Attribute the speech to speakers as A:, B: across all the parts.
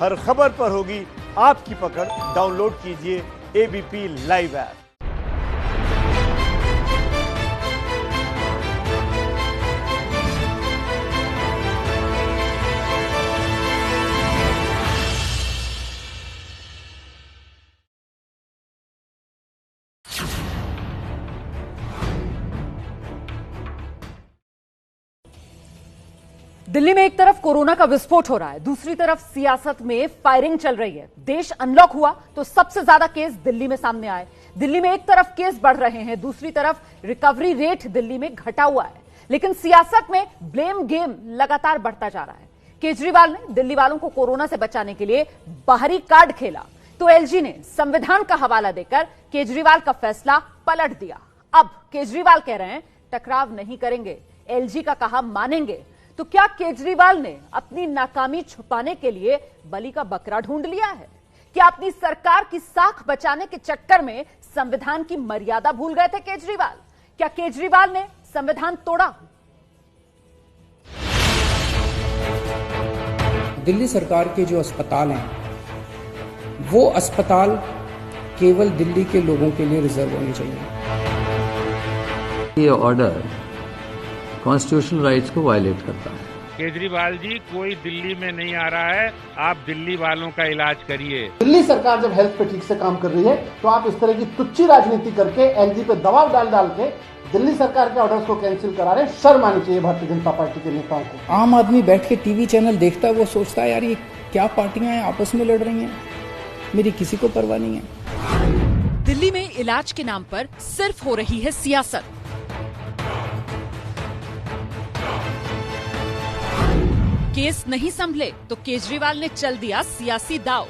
A: हर खबर पर होगी आपकी पकड़। डाउनलोड कीजिए एबीपी लाइव ऐप।
B: दिल्ली में एक तरफ कोरोना का विस्फोट हो रहा है, दूसरी तरफ सियासत में फायरिंग चल रही है। देश अनलॉक हुआ तो सबसे ज्यादा केस दिल्ली में सामने आए। दिल्ली में एक तरफ केस बढ़ रहे हैं, दूसरी तरफ रिकवरी रेट दिल्ली में घटा हुआ है। लेकिन सियासत में ब्लेम गेम लगातार बढ़ता जा रहा है। केजरीवाल ने दिल्ली वालों को कोरोना से बचाने के लिए बाहरी कार्ड खेला तो एलजी ने संविधान का हवाला देकर केजरीवाल का फैसला पलट दिया। अब केजरीवाल कह रहे हैं टकराव नहीं करेंगे, एलजी का कहा मानेंगे। तो क्या केजरीवाल ने अपनी नाकामी छुपाने के लिए बलि का बकरा ढूंढ लिया है? क्या अपनी सरकार की साख बचाने के चक्कर में संविधान की मर्यादा भूल गए थे केजरीवाल? क्या केजरीवाल ने संविधान तोड़ा?
C: दिल्ली सरकार के जो अस्पताल हैं, वो अस्पताल केवल दिल्ली के लोगों के लिए रिजर्व होने चाहिए।
D: ये ऑर्डर कॉन्स्टिट्यूशनल राइट्स को वायलेट करता है।
E: केजरीवाल जी, कोई दिल्ली में नहीं आ रहा है, आप दिल्ली वालों का इलाज करिए।
F: दिल्ली सरकार जब हेल्थ पे ठीक से काम कर रही है तो आप इस तरह की तुच्ची राजनीति करके एलजी पे दबाव डाल के दिल्ली सरकार के ऑर्डर्स को कैंसिल करा रहे। शर्म आनी चाहिए भारतीय जनता पार्टी के नेताओं को।
C: आम आदमी बैठ के टीवी चैनल देखता है, वो सोचता है यार ये क्या पार्टियां हैं, आपस में लड़ रही हैं, मेरी किसी को परवाह नहीं है।
B: दिल्ली में इलाज के नाम पर सिर्फ हो रही है सियासत। केस नहीं संभले तो केजरीवाल ने चल दिया सियासी दांव।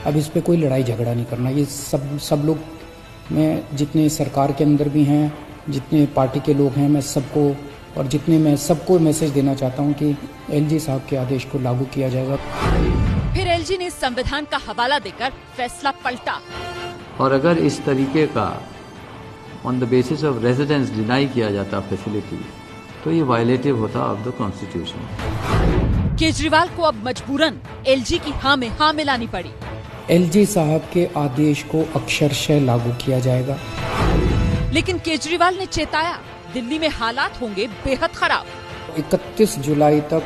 C: अब इस पे कोई लड़ाई झगड़ा नहीं करना। ये सब लोग, मैं जितने सरकार के अंदर भी हैं, जितने पार्टी के लोग हैं, मैं सबको मैसेज देना चाहता हूं कि एलजी साहब के आदेश को लागू किया जाएगा।
B: फिर एलजी ने संविधान का हवाला देकर फैसला पलटा।
D: और अगर इस तरीके का on the basis of residence deny किया जाता फैसिलिटी, तो ये वायलेटिव होता ऑफ द कॉन्स्टिट्यूशन।
B: केजरीवाल को अब मजबूरन एलजी की हाँ में हाँ मिलानी पड़ी।
C: एलजी साहब के आदेश को अक्षरशः लागू किया जाएगा।
B: लेकिन केजरीवाल ने चेताया, दिल्ली में हालात होंगे बेहद खराब।
C: 31 जुलाई तक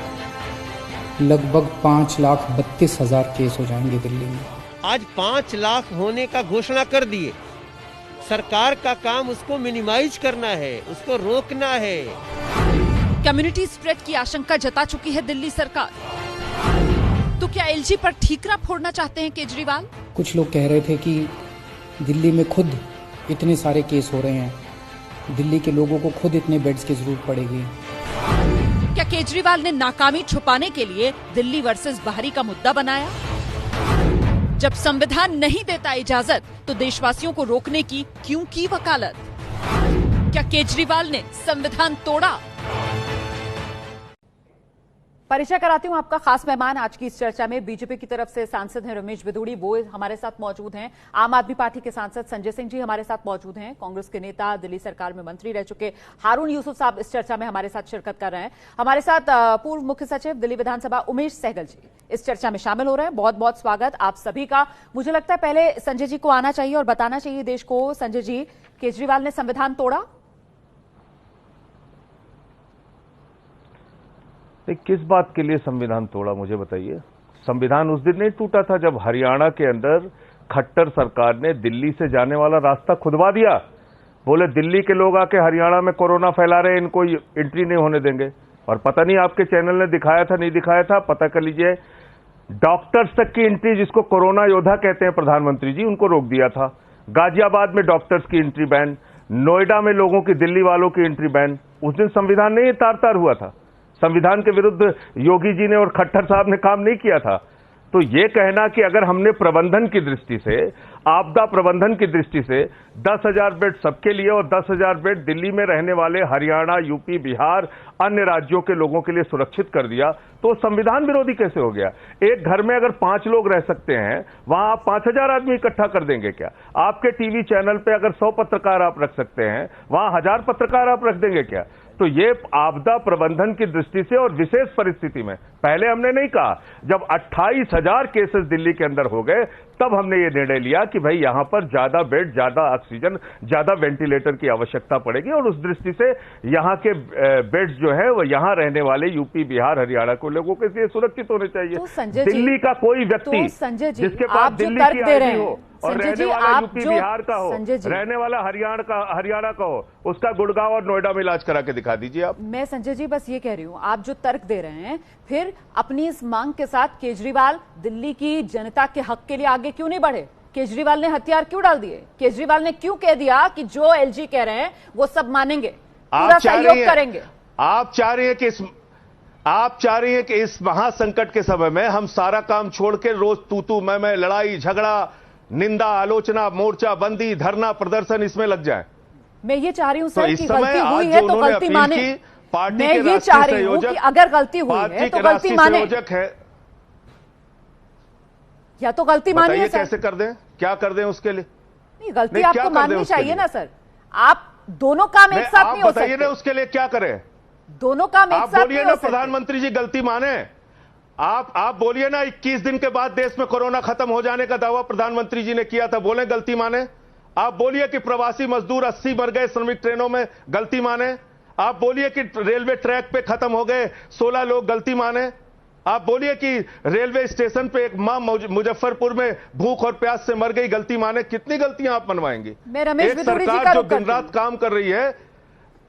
C: लगभग 5,32,000 केस हो जाएंगे दिल्ली में।
G: आज 5 लाख होने का घोषणा कर दिए। सरकार का काम उसको मिनिमाइज करना है, उसको रोकना है।
B: कम्युनिटी स्प्रेड की आशंका जता चुकी है दिल्ली सरकार। तो क्या एलजी पर ठीकरा फोड़ना चाहते हैं केजरीवाल?
C: कुछ लोग कह रहे थे कि दिल्ली में खुद इतने सारे केस हो रहे हैं, दिल्ली के लोगों को खुद इतने बेड्स की जरूरत पड़ेगी।
B: क्या केजरीवाल ने नाकामी छुपाने के लिए दिल्ली वर्सेस बाहरी का मुद्दा बनाया? जब संविधान नहीं देता इजाजत तो देशवासियों को रोकने की क्यों की वकालत? क्या केजरीवाल ने संविधान तोड़ा? परिचय कराती हूं आपका खास मेहमान आज की इस चर्चा में। बीजेपी की तरफ से सांसद हैं रमेश बिधूड़ी, वो हमारे साथ मौजूद हैं। आम आदमी पार्टी के सांसद संजय सिंह जी हमारे साथ मौजूद हैं। कांग्रेस के नेता, दिल्ली सरकार में मंत्री रह चुके हारून यूसुफ साहब इस चर्चा में हमारे साथ शिरकत कर रहे हैं। हमारे साथ पूर्व मुख्य सचिव दिल्ली विधानसभा उमेश सहगल जी इस चर्चा में शामिल हो रहे हैं। बहुत बहुत स्वागत आप सभी का। मुझे लगता है पहले संजय जी को आना चाहिए और बताना चाहिए देश को। संजय जी, केजरीवाल ने संविधान तोड़ा?
H: किस बात के लिए संविधान तोड़ा, मुझे बताइए। संविधान उस दिन नहीं टूटा था जब हरियाणा के अंदर खट्टर सरकार ने दिल्ली से जाने वाला रास्ता खुदवा दिया। बोले दिल्ली के लोग आके हरियाणा में कोरोना फैला रहे, इनको एंट्री नहीं होने देंगे। और पता नहीं आपके चैनल ने दिखाया था नहीं दिखाया था, पता कर लीजिए। डॉक्टर्स तक की एंट्री, जिसको कोरोना योद्धा कहते हैं प्रधानमंत्री जी, उनको रोक दिया था। गाजियाबाद में डॉक्टर्स की एंट्री बैन, नोएडा में लोगों की, दिल्ली वालों की एंट्री बैन। उस दिन संविधान नहीं तार तार हुआ था। संविधान के विरुद्ध योगी जी ने और खट्टर साहब ने काम नहीं किया था। तो ये कहना कि अगर हमने प्रबंधन की दृष्टि से, आपदा प्रबंधन की दृष्टि से 10,000 बेड सबके लिए और 10,000 बेड दिल्ली में रहने वाले हरियाणा, यूपी, बिहार अन्य राज्यों के लोगों के लिए सुरक्षित कर दिया, तो संविधान विरोधी कैसे हो गया? एक घर में अगर 5 लोग रह सकते हैं, वहां आप 5000 आदमी इकट्ठा कर देंगे क्या? आपके टीवी चैनल पे अगर 100 पत्रकार आप रख सकते हैं, वहां 1000 पत्रकार आप रख देंगे क्या? तो ये आपदा प्रबंधन की दृष्टि से और विशेष परिस्थिति में, पहले हमने नहीं कहा, जब 28,000 केसेस दिल्ली के अंदर हो गए तब हमने ये निर्णय लिया कि भाई यहां पर ज्यादा बेड, ज्यादा ऑक्सीजन, ज्यादा वेंटिलेटर की आवश्यकता पड़ेगी, और उस दृष्टि से यहां के बेड्स जो है वो यहां रहने वाले यूपी, बिहार, हरियाणा को लोगों के लिए सुरक्षित होने चाहिए।
B: तो
H: दिल्ली का कोई व्यक्ति जिसके पास दिल्ली की आईडी हो और रहने वाला यूपी बिहार का हो, रहने वाला हरियाणा का हो, उसका गुड़गांव और नोएडा में इलाज करा के दिखा दीजिए आप।
B: मैं संजय जी बस ये कह रही हूं, आप जो तर्क दे रहे हैं, फिर अपनी इस मांग के साथ केजरीवाल दिल्ली की जनता के हक के लिए आगे क्यों नहीं बढ़े? केजरीवाल ने हथियार क्यों डाल दिए? केजरीवाल ने क्यों कह दिया कि जो एलजी कह रहे हैं वो सब मानेंगे, पूरा सहयोग करेंगे?
H: आप चाह रही हैं कि इस महासंकट के समय में हम सारा काम छोड़ के रोज तू मैं लड़ाई झगड़ा, निंदा, आलोचना, मोर्चा बंदी, धरना, प्रदर्शन इसमें लग जाए?
B: मैं ये चाह रही हूं
H: तो
B: सर कि गलती हुई है तो गलती माने। मैं ये चाह रही हूं कि अगर गलती हुई है तो गलती माने, या तो गलती मानिए।
H: कैसे कर दें, क्या कर दें उसके लिए?
B: नहीं, गलती आपको माननी चाहिए ना सर। आप दोनों काम एक साथ नहीं हो सकते।
H: बताइए ना उसके लिए क्या करें?
B: दोनों काम एक साथ नहीं हो सकते।
H: बोलिए ना प्रधानमंत्री जी गलती माने। आप बोलिए ना, 21 दिन के बाद देश में कोरोना खत्म हो जाने का दावा प्रधानमंत्री जी ने किया था, बोले गलती माने। आप बोलिए कि प्रवासी मजदूर 80 मर गए श्रमिक ट्रेनों में, गलती माने। आप बोलिए कि रेलवे ट्रैक पे खत्म हो गए 16 लोग, गलती माने। आप बोलिए कि रेलवे स्टेशन पे एक मां मुजफ्फरपुर में भूख और प्यास से मर गई, गलती माने। कितनी गलतियां आप मनवाएंगे?
B: एक
H: सरकार जो दिन रात काम कर रही है,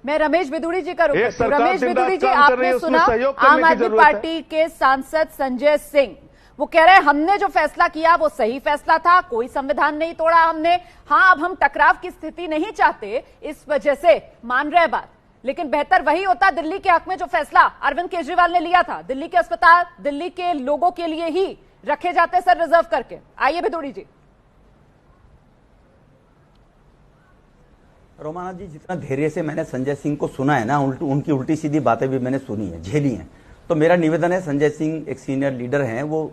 B: मैं रमेश बिदुड़ी जी का रुख करती हूं। रमेश बिदुड़ी जी, आपने सुना आम आदमी पार्टी के सांसद संजय सिंह, वो कह रहे हैं हमने जो फैसला किया वो सही फैसला था, कोई संविधान नहीं तोड़ा हमने। हाँ, अब हम टकराव की स्थिति नहीं चाहते, इस वजह से मान रहे बात, लेकिन बेहतर वही होता दिल्ली के हक में जो फैसला अरविंद केजरीवाल ने लिया था। दिल्ली के अस्पताल दिल्ली के लोगों के लिए ही रखे जाते सर, रिजर्व करके। आइए बिदुड़ी जी।
I: रोमाना जी, जितना धैर्य से मैंने संजय सिंह को सुना है ना, उनकी उल्टी सीधी बातें भी मैंने सुनी है, झेली हैं, तो मेरा निवेदन है, संजय सिंह एक सीनियर लीडर हैं, वो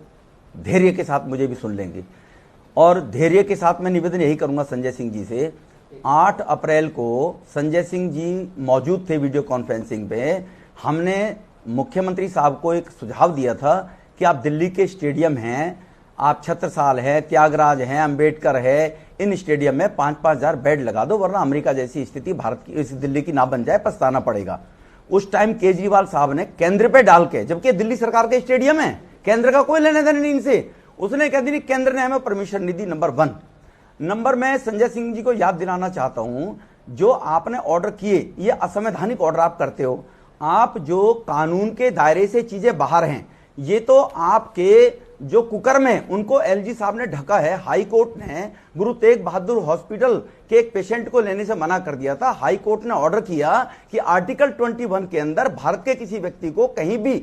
I: धैर्य के साथ मुझे भी सुन लेंगे। और धैर्य के साथ मैं निवेदन यही करूंगा संजय सिंह जी से, 8 अप्रैल को संजय सिंह जी मौजूद थे वीडियो कॉन्फ्रेंसिंग पे। हमने मुख्यमंत्री साहब को एक सुझाव दिया था कि आप दिल्ली के स्टेडियम हैं, आप छत्रसाल है, त्यागराज है, अंबेडकर है, इन स्टेडियम में 5-5 हजार बेड लगा दो, वरना अमेरिका जैसी स्थिति भारत की, इस दिल्ली की ना बन जाए, पछताना पड़ेगा। उस टाइम केजरीवाल साहब ने केंद्र पे डाल के, जबकि दिल्ली सरकार के स्टेडियम है, केंद्र का कोई लेने देने नहीं इनसे, उसने कह दी केंद्र ने हमें परमिशन नहीं दी। नंबर 1 नंबर, मैं संजय सिंह जी को याद दिलाना चाहता हूं, जो आपने ऑर्डर किए ये असंवैधानिक ऑर्डर आप करते हो। आप जो कानून के दायरे से चीजें बाहर हैं, ये तो आपके जो कुकर्म है उनको एलजी साहब ने ढका है। हाई कोर्ट ने गुरु तेग बहादुर हॉस्पिटल के एक पेशेंट को लेने से मना कर दिया था। हाई कोर्ट ने ऑर्डर किया कि आर्टिकल 21 के अंदर भारत के किसी व्यक्ति को कहीं भी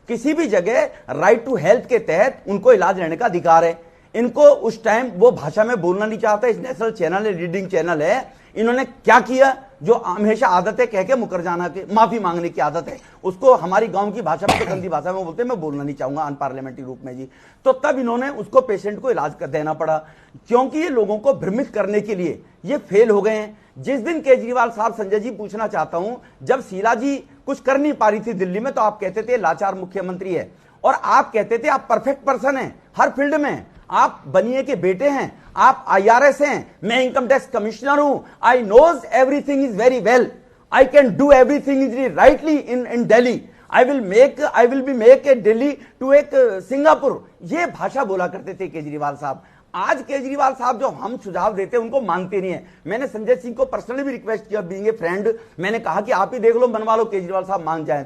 I: किसी भी जगह राइट टू हेल्थ के तहत उनको इलाज लेने का अधिकार है। इनको उस टाइम वो भाषा में बोलना नहीं चाहता, इस नेशनल चैनल है, लीडिंग चैनल है, इन्होंने क्या किया, जो हमेशा आदत है कह के मुकर जाना के, माफी मांगने की आदत है, उसको हमारी गांव की भाषा में तो गंदी भाषा में बोलते हैं, मैं बोलना नहीं चाहूंगा अनपार्लियामेंट्री रूप में जी। तो तब इन्होंने उसको पेशेंट को इलाज कर देना पड़ा, क्योंकि ये लोगों को भ्रमित करने के लिए ये फेल हो गए हैं। जिस दिन केजरीवाल साहब, संजय जी पूछना चाहता हूं, जब शीला जी कुछ कर नहीं पा रही थी दिल्ली में, तो आप कहते थे लाचार मुख्यमंत्री है, और आप कहते थे आप परफेक्ट पर्सन है हर फील्ड में, आप बनिए के बेटे हैं, आप IRS हैं, मैं इनकम टैक्स कमिश्नर हूं, I knows everything is very well, I can do everything is rightly in Delhi, I will be make a Delhi to एक सिंगापुर, ये भाषा बोला करते थे केजरीवाल साहब। आज केजरीवाल साहब जो हम सुझाव देते हैं उनको मानते नहीं है। मैंने संजय सिंह को पर्सनली भी रिक्वेस्ट किया, बीइंग ए फ्रेंड, मैंने कहा कि आप ही देख लो, बनवा लो, केजरीवाल साहब मान जाए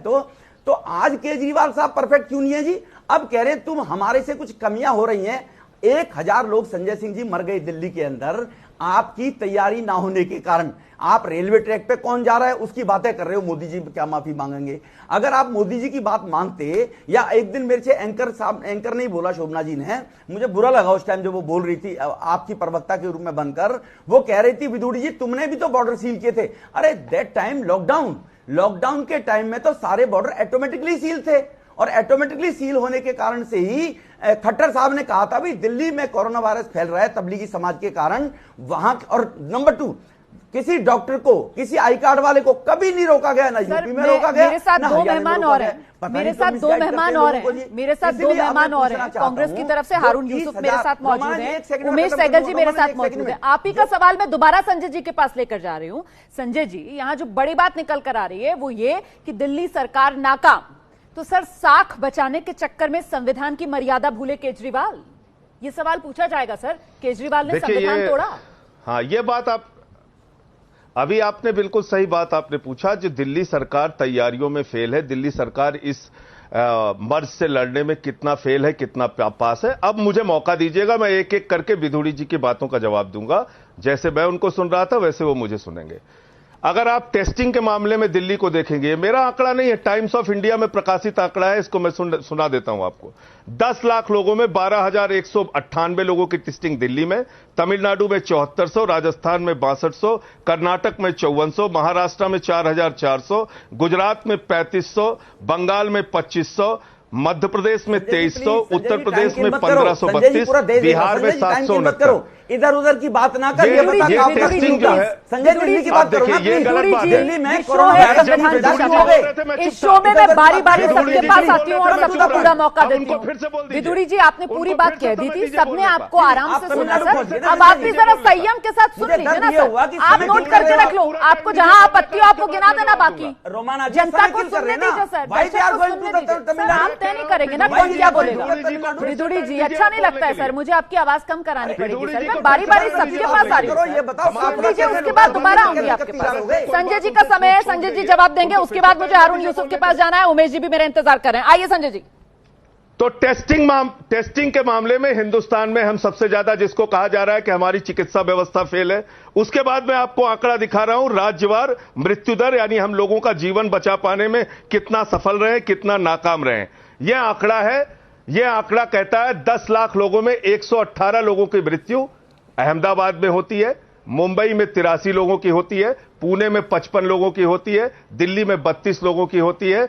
I: तो आज केजरीवाल साहब परफेक्ट क्यों नहीं है जी? अब कह रहे हैं तुम हमारे से कुछ कमियां हो रही हैं। 1000 लोग संजय सिंह जी मर गए दिल्ली के अंदर आपकी तैयारी ना होने के कारण। आप रेलवे ट्रैक पे कौन जा रहा है उसकी बातें कर रहे हो, मोदी जी क्या माफी मांगेंगे? अगर आप मोदी जी की बात मानते, या एक दिन मेरे से एंकर नहीं बोला, शोभना जी ने, मुझे बुरा लगा उस टाइम जो वो बोल रही थी आपकी प्रवक्ता के रूप में बनकर, वो कह रही थी विदुड़ी जी तुमने भी तो बॉर्डर सील किए थे। अरे दैट टाइम लॉकडाउन, लॉकडाउन के टाइम में तो सारे बॉर्डर ऑटोमेटिकली सील थे, और ऑटोमेटिकली सील होने के कारण से ही खट्टर साहब ने कहा था भाई दिल्ली में कोरोना वायरस फैल रहा है तबलीगी समाज के कारण वहां। और नंबर 2, किसी डॉक्टर को, किसी आई कार्ड वाले को कभी नहीं रोका गया, ना यूपी में रोका गया।
B: मेरे साथ दो मेहमान और हैं, मेरे साथ दो मेहमान और हैं कांग्रेस की तरफ से। हारून यूसुफ मेरे साथ मौजूद हैं, उमेश सहगल जी मेरे साथ मौजूद हैं। आप ही का सवाल मैं दोबारा संजय जी के पास लेकर जा रही हूं। संजय जी, यहां जो बड़ी बात निकल कर आ रही है वो ये कि दिल्ली सरकार नाकाम, तो सर साख बचाने के चक्कर में संविधान की मर्यादा भूले केजरीवाल, ये सवाल पूछा जाएगा सर। केजरीवाल ने संविधान तोड़ा।
H: हाँ, ये बात अभी आपने बिल्कुल सही बात आपने पूछा। जो दिल्ली सरकार तैयारियों में फेल है, दिल्ली सरकार इस मर्ज से लड़ने में कितना फेल है, कितना पास है। अब मुझे मौका दीजिएगा, मैं एक एक करके विधुड़ी जी की बातों का जवाब दूंगा। जैसे मैं उनको सुन रहा था वैसे वो मुझे सुनेंगे। अगर आप टेस्टिंग के मामले में दिल्ली को देखेंगे, मेरा आंकड़ा नहीं है, टाइम्स ऑफ इंडिया में प्रकाशित आंकड़ा है, इसको मैं सुना देता हूं आपको। 10 लाख लोगों में 12,198 लोगों की टेस्टिंग दिल्ली में, तमिलनाडु में 7400, राजस्थान में 6200, कर्नाटक में 5400, महाराष्ट्र में 4400, गुजरात में 3500, बंगाल में 2500, मध्य प्रदेश में 2300, उत्तर प्रदेश में 1532, बिहार में 769।
I: इधर उधर की बात ना कर, ये
H: टेस्टिंग जो है
I: संजय दिल्ली की बात करो ना।
H: ये गलत बात है।
I: दिल्ली में
B: इस शो में मैं बारी बारी सबके पास आती हूँ और सबको पूरा मौका देती हूँ। विदुड़ी जी, आपने पूरी बात कह दी थी, सबने आपको आराम से सुना सर। अब आप भी जरा संयम के साथ सुन लीजिए ना सर, आप नोट करके रख लो, आपको जहां आपत्ति हो आपको गिना देना, बाकी जनता को सुनने दीजिए सर, दर्शक को सुनने दीजिए। आप तय नहीं करेंगे ना कौन क्या बोलेगा। विदुड़ी जी, अच्छा नहीं लगता है सर, मुझे आपकी आवाज कम करानी पड़ेगी सर। बारी बारी सबके पास आ रही हूँ, सुन लीजिए, उसके बाद दोबारा आऊंगी आपके पास। संजय जी का समय है, संजय जी जवाब देंगे, उसके बाद मुझे हारून यूसुफ के पास जाना है। उमेश जी भी मेरा इंतजार कर रहे हैं, आइए संजय जी।
H: तो टेस्टिंग के मामले में हिंदुस्तान में हम सबसे ज्यादा, जिसको कहा जा रहा है कि हमारी चिकित्सा व्यवस्था फेल है। उसके बाद मैं आपको आंकड़ा दिखा रहा हूं, राज्यवार मृत्यु दर, यानी हम लोगों का जीवन बचा पाने में कितना सफल रहे, कितना नाकाम रहे। यह आंकड़ा है, यह आंकड़ा कहता है 10 लाख लोगों में 118 लोगों की मृत्यु अहमदाबाद में होती है, मुंबई में 83 लोगों की होती है, पुणे में 55 लोगों की होती है, दिल्ली में 32 लोगों की होती है,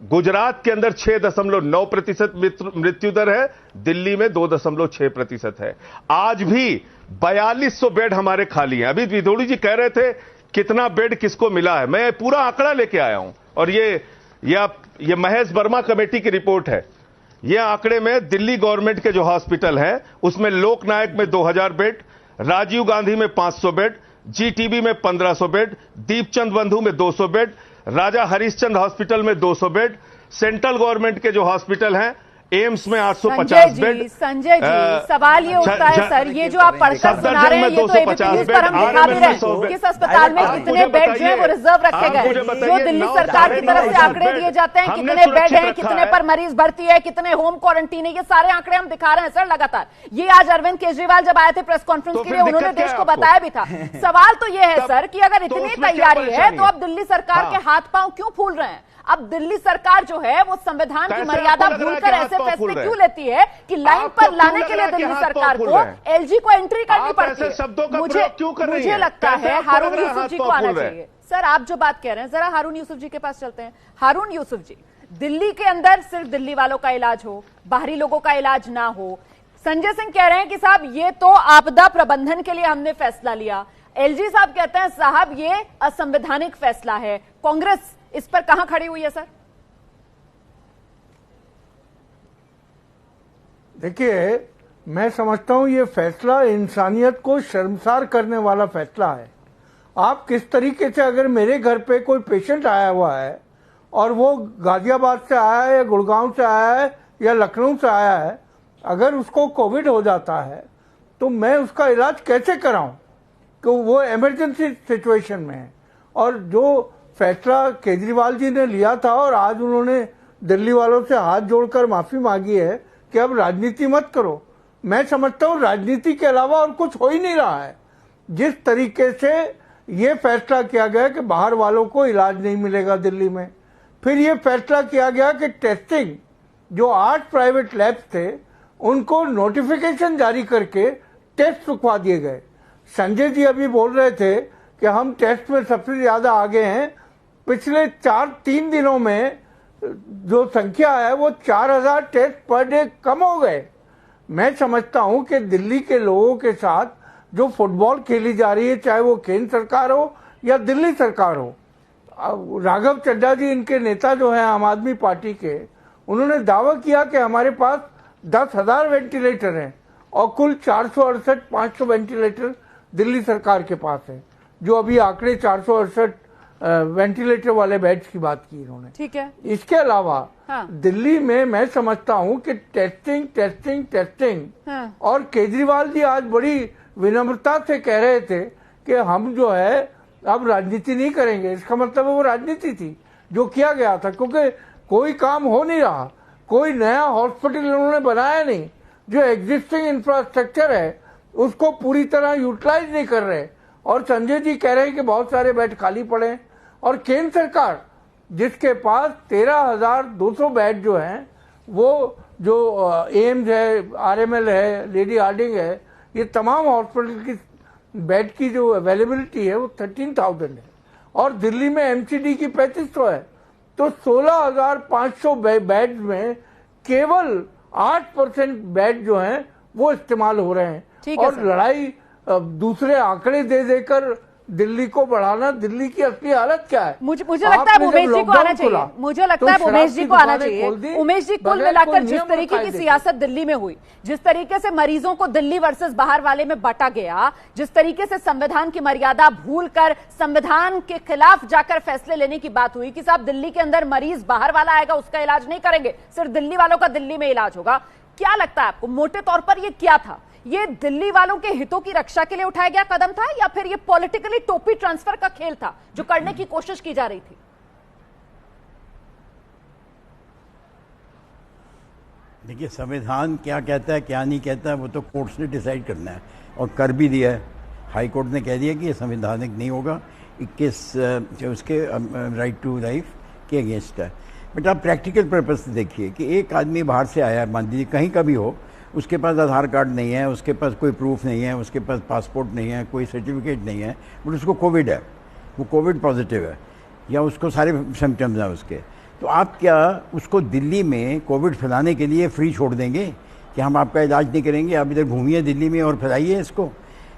H: गुजरात के अंदर 6.9% मृत्यु दर है, दिल्ली में 2.6% है। आज भी 4200 बेड हमारे खाली हैं। अभी विधोड़ी जी कह रहे थे कितना बेड किसको मिला है, मैं पूरा आंकड़ा लेके आया हूं, और ये महेश वर्मा कमेटी की रिपोर्ट है। ये आंकड़े में दिल्ली गवर्नमेंट के जो हॉस्पिटल हैं उसमें लोकनायक में 2000 बेड, राजीव गांधी में 500 बेड, जीटीबी में 1500 बेड, दीपचंद बंधु में 200 बेड, राजा हरिश्चंद्र हॉस्पिटल में 200 बेड, सेंट्रल गवर्नमेंट के जो हॉस्पिटल हैं एम्स में 850 बेड।
B: संजय जी, सवाल ये उठता है सर, ये जो आप पढ़कर सुना रहे हैं, ये तो एबीपी पर हम दिखा भी रहे हैं किस अस्पताल में कितने बेड जो है वो रिजर्व रखे गए। जो दिल्ली सरकार की तरफ से आंकड़े दिए जाते हैं, कितने बेड हैं, कितने पर मरीज भर्ती है, कितने होम क्वारंटीन है, ये सारे आंकड़े हम दिखा रहे हैं सर लगातार। ये आज अरविंद केजरीवाल जब आए थे प्रेस कॉन्फ्रेंस के लिए, उन्होंने देश को बताया भी था। सवाल तो ये है सर कि अगर इतनी तैयारी है तो अब दिल्ली सरकार के हाथ पांव क्यों फूल रहे हैं? अब दिल्ली सरकार जो है वो संविधान की मर्यादा भूलकर ऐसे फैसले क्यों लेती है कि लाइन पर लाने के लिए दिल्ली सरकार को एलजी को एंट्री करनी पड़ती है? मुझे लगता है हारून यूसुफ जी को आना चाहिए। सर, आप जो बात कह रहे हैं, जरा हारून यूसुफ जी के पास चलते हैं। हारून यूसुफ जी, दिल्ली के अंदर सिर्फ दिल्ली वालों का इलाज हो, बाहरी लोगों का इलाज ना हो। संजय सिंह कह रहे हैं कि साहब ये तो आपदा प्रबंधन के लिए हमने फैसला लिया। एलजी साहब कहते हैं साहब ये असंवैधानिक फैसला है। कांग्रेस इस पर कहां खड़ी हुई है सर?
J: देखिए, मैं समझता हूं ये फैसला इंसानियत को शर्मसार करने वाला फैसला है। आप किस तरीके से, अगर मेरे घर पे कोई पेशेंट आया हुआ है और वो गाजियाबाद से आया है या गुड़गांव से आया है या लखनऊ से आया है, अगर उसको कोविड हो जाता है तो मैं उसका इलाज कैसे कराऊं कि वो इमरजेंसी सिचुएशन में है। और जो फैसला केजरीवाल जी ने लिया था और आज उन्होंने दिल्ली वालों से हाथ जोड़कर माफी मांगी है कि अब राजनीति मत करो, मैं समझता हूं राजनीति के अलावा और कुछ हो ही नहीं रहा है। जिस तरीके से ये फैसला किया गया कि बाहर वालों को इलाज नहीं मिलेगा दिल्ली में, फिर ये फैसला किया गया कि टेस्टिंग, जो 8 प्राइवेट लैब्स थे उनको नोटिफिकेशन जारी करके टेस्ट रुकवा दिए गए। संजय जी अभी बोल रहे थे कि हम टेस्ट में सबसे ज्यादा आगे हैं, पिछले 3 दिनों में जो संख्या है वो 4000 टेस्ट पर डे कम हो गए। मैं समझता हूं कि दिल्ली के लोगों के साथ जो फुटबॉल खेली जा रही है, चाहे वो केंद्र सरकार हो या दिल्ली सरकार हो, राघव चड्ढा जी इनके नेता जो हैं आम आदमी पार्टी के, उन्होंने दावा किया कि हमारे पास 10,000 वेंटिलेटर हैं और कुल 468-500 वेंटिलेटर दिल्ली सरकार के पास है। जो अभी आंकड़े 468 वेंटिलेटर वाले बेड्स की बात की इन्होंने।
B: ठीक है।
J: इसके अलावा दिल्ली में मैं समझता हूं कि टेस्टिंग और केजरीवाल जी आज बड़ी विनम्रता से कह रहे थे कि हम जो है अब राजनीति नहीं करेंगे। इसका मतलब वो राजनीति थी जो किया गया था, क्योंकि कोई काम हो नहीं रहा, कोई नया हॉस्पिटल इन्होंने बनाया नहीं, जो एग्जिस्टिंग इंफ्रास्ट्रक्चर है उसको पूरी तरह यूटिलाइज नहीं कर रहे। और संजय जी कह रहे हैं कि बहुत सारे बेड खाली पड़े हैं, और केंद्र सरकार जिसके पास 13,200 बेड जो हैं, वो जो एम्स है, RML है, लेडी हार्डिंग है, ये तमाम हॉस्पिटल की बेड की जो अवेलेबिलिटी है वो 13,000 है, और दिल्ली में MCD की 3500 है। तो 16,500 बेड में केवल 8% बेड जो हैं वो इस्तेमाल हो रहे हैं। और लड़ाई दूसरे आंकड़े दे देकर दिल्ली को बढ़ाना, दिल्ली की असली हालत क्या है?
B: मुझे लगता है उमेश जी को आना चाहिए। मुझे लगता है उमेश जी को आना चाहिए। उमेश जी, कुल मिलाकर जिस तरीके की सियासत दिल्ली में हुई, जिस तरीके से मरीजों को दिल्ली वर्सेस बाहर वाले में बांटा गया, जिस तरीके से संविधान की मर्यादा भूलकर संविधान के खिलाफ जाकर फैसले लेने की बात हुई कि साहब दिल्ली के अंदर मरीज बाहर वाला आएगा उसका इलाज नहीं करेंगे, सिर्फ दिल्ली वालों का दिल्ली में इलाज होगा। क्या लगता है आपको, मोटे तौर पर ये क्या था? ये दिल्ली वालों के हितों की रक्षा के लिए उठाया गया कदम था, या फिर ये पॉलिटिकली टोपी ट्रांसफर का खेल था जो करने की कोशिश की जा रही थी?
K: देखिए, संविधान क्या कहता है क्या नहीं कहता है वो तो कोर्ट्स ने डिसाइड करना है, और कर भी दिया है। हाई कोर्ट ने कह दिया कि ये संवैधानिक नहीं होगा, 21 उसके राइट टू लाइफ के अगेंस्ट है। बट आप प्रैक्टिकल पर्पज से देखिए कि एक आदमी बाहर से आया है, मान लीजिए कहीं का भी हो, उसके पास आधार कार्ड नहीं है, उसके पास कोई प्रूफ नहीं है, उसके पास पासपोर्ट नहीं है, कोई सर्टिफिकेट नहीं है, बट उसको कोविड है, वो कोविड पॉजिटिव है, या उसको सारे सिम्टम्स हैं उसके, तो आप क्या उसको दिल्ली में कोविड फैलाने के लिए फ्री छोड़ देंगे कि हम आपका इलाज नहीं करेंगे, आप इधर घूमिए दिल्ली में और फैलाइए इसको?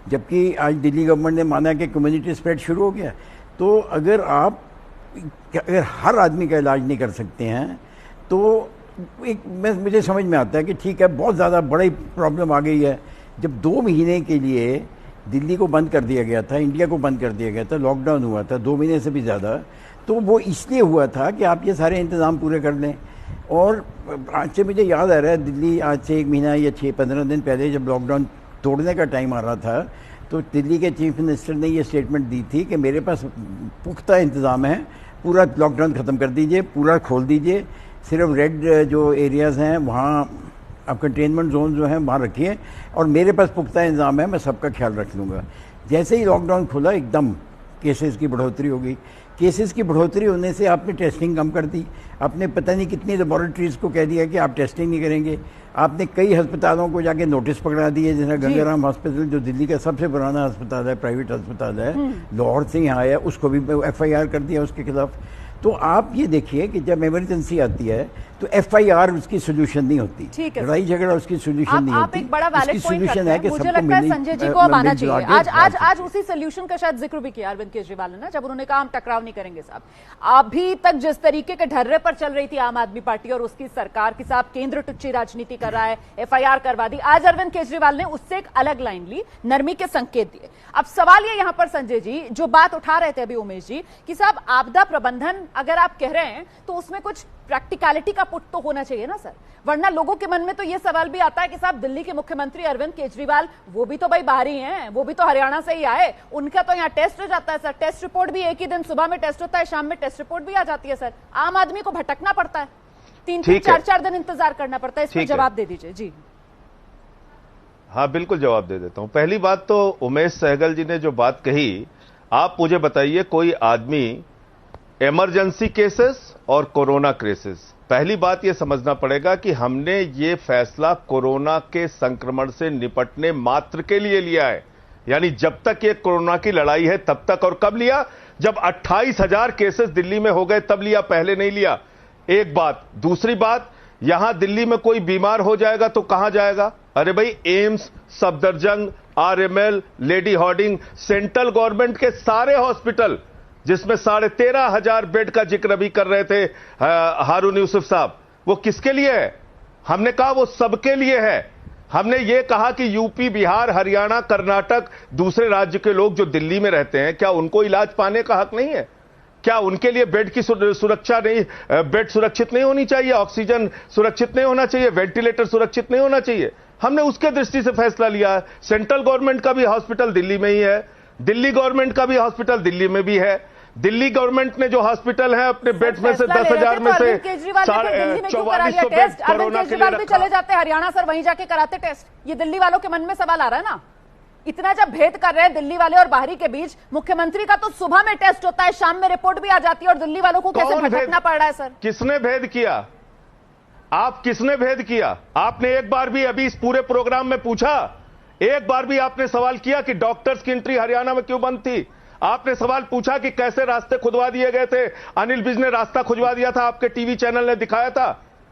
K: जबकि आज दिल्ली गवर्नमेंट ने माना कि कम्युनिटी स्प्रेड शुरू हो गया। तो अगर हर आदमी का इलाज नहीं कर सकते हैं तो मुझे समझ में आता है कि ठीक है, बहुत ज़्यादा बड़ी प्रॉब्लम आ गई है। जब 2 महीने के लिए दिल्ली को बंद कर दिया गया था, इंडिया को बंद कर दिया गया था, लॉकडाउन हुआ था 2 महीने से भी ज़्यादा, तो वो इसलिए हुआ था कि आप ये सारे इंतज़ाम पूरे कर लें। और आज से मुझे याद आ रहा है, दिल्ली आज से 1 महीना या 6-15 दिन पहले जब लॉकडाउन तोड़ने का टाइम आ रहा था, तो दिल्ली के चीफ मिनिस्टर ने ये स्टेटमेंट दी थी कि मेरे पास पुख्ता इंतज़ाम है, पूरा लॉकडाउन ख़त्म कर दीजिए, पूरा खोल दीजिए, सिर्फ रेड जो एरियाज़ हैं वहाँ आप कंटेनमेंट जोन जो हैं वहाँ रखिए, और मेरे पास पुख्ता इंतजाम है, मैं सबका ख्याल रख लूँगा। जैसे ही लॉकडाउन खुला एकदम केसेस की बढ़ोतरी हो गई। केसेस की बढ़ोतरी होने से आपने टेस्टिंग कम कर दी, आपने पता नहीं कितनी लेबॉरेटरीज़ को कह दिया कि आप टेस्टिंग नहीं करेंगे, आपने कई अस्पतालों को जाके नोटिस पकड़ा दिए, जैसे गंगाराम हॉस्पिटल जो दिल्ली का सबसे पुराना अस्पताल है, प्राइवेट अस्पताल है, लाहौर से यहाँ आया, उसको भी FIR कर दिया उसके खिलाफ। तो आप ये देखिए कि जब इमरजेंसी आती है तो FIR उसकी सोल्यूशन नहीं होती, लड़ाई झगड़ा उसकी सोल्यूशन नहीं होती।
B: आप एक बड़ा वैलिड पॉइंट करते हैं, मुझे लगता है संजय जी को अब आना चाहिए। आज उसी सोल्यूशन का शायद जिक्र भी किया अरविंद केजरीवाल ने ना, जब उन्होंने कहा हम टकराव नहीं करेंगे साहब। अभी तक जिस तरीके के ढर्रे पर चल रही थी आम आदमी पार्टी और उसकी सरकार की, साहब केंद्र टुच्ची राजनीति कर रहा है, FIR करवा दी, आज अरविंद केजरीवाल ने उससे एक अलग लाइन ली, नरमी के संकेत दिए। अब सवाल ये यहां पर संजय जी जो बात उठा रहे थे अभी उमेश जी कि साहब आपदा प्रबंधन अगर आप कह रहे हैं तो उसमें कुछ प्रैक्टिकलिटी का पुट तो होना चाहिए ना सर, वरना लोगों के मन में तो ये सवाल भी आता है कि साहब दिल्ली के मुख्यमंत्री अरविंद केजरीवाल वो भी तो भाई बाहरी हैं, वो भी तो हरियाणा से ही आए, उनका तो यहाँ टेस्ट हो जाता है सर, टेस्ट रिपोर्ट भी एक ही दिन सुबह में टेस्ट होता है, शाम में टेस्ट रिपोर्ट भी आ जाती है सर, आम आदमी को भटकना पड़ता है, 3-3, 4-4 दिन इंतजार करना पड़ता है। इसमें जवाब दे दीजिए जी।
H: हाँ बिल्कुल जवाब दे देता हूं। पहली बात तो उमेश सहगल जी ने जो बात कही, आप मुझे बताइए कोई आदमी इमरजेंसी केसेस और कोरोना केसेस, पहली बात यह समझना पड़ेगा कि हमने ये फैसला कोरोना के संक्रमण से निपटने मात्र के लिए लिया है, यानी जब तक ये कोरोना की लड़ाई है तब तक। और कब लिया? जब 28,000 केसेस दिल्ली में हो गए तब लिया, पहले नहीं लिया। एक बात। दूसरी बात, यहां दिल्ली में कोई बीमार हो जाएगा तो कहां जाएगा? अरे भाई, AIIMS, Safdarjung, RML, Lady Hardinge, central government के सारे हॉस्पिटल, जिसमें 13,500 बेड का जिक्र अभी कर रहे थे हारून यूसुफ साहब, वो किसके लिए है? हमने कहा वो सबके लिए है। हमने ये कहा कि यूपी, बिहार, हरियाणा, कर्नाटक, दूसरे राज्य के लोग जो दिल्ली में रहते हैं, क्या उनको इलाज पाने का हक नहीं है? क्या उनके लिए बेड की सुरक्षा नहीं, बेड सुरक्षित नहीं होनी चाहिए? ऑक्सीजन सुरक्षित नहीं होना चाहिए? वेंटिलेटर सुरक्षित नहीं होना चाहिए? हमने उसके दृष्टि से फैसला लिया है। सेंट्रल गवर्नमेंट का भी हॉस्पिटल दिल्ली में ही है, दिल्ली गवर्नमेंट का भी हॉस्पिटल दिल्ली में भी है। दिल्ली गवर्नमेंट ने जो हॉस्पिटल है अपने बेड में से 10,000 में से
B: 4400 बेड कोरोना के लिए चले जाते हैं हरियाणा, सर वहीं जाके कराते टेस्ट। ये दिल्ली वालों के मन में सवाल आ रहा है ना, इतना जब भेद कर रहे हैं दिल्ली वाले और बाहरी के बीच। मुख्यमंत्री का तो सुबह में टेस्ट होता है, शाम में रिपोर्ट भी आ जाती है, और दिल्ली वालों को कैसे भटकना पड़ रहा है? सर
H: किसने भेद किया? आप किसने भेद किया? आपने एक बार भी अभी इस पूरे प्रोग्राम में पूछा? एक बार भी आपने सवाल किया कि डॉक्टर्स की एंट्री हरियाणा में क्यों बंद थी? आपने सवाल पूछा कि कैसे रास्ते खुदवा दिए गए थे? अनिल विज ने रास्ता खुदवा दिया था, आपके टीवी चैनल ने दिखाया था।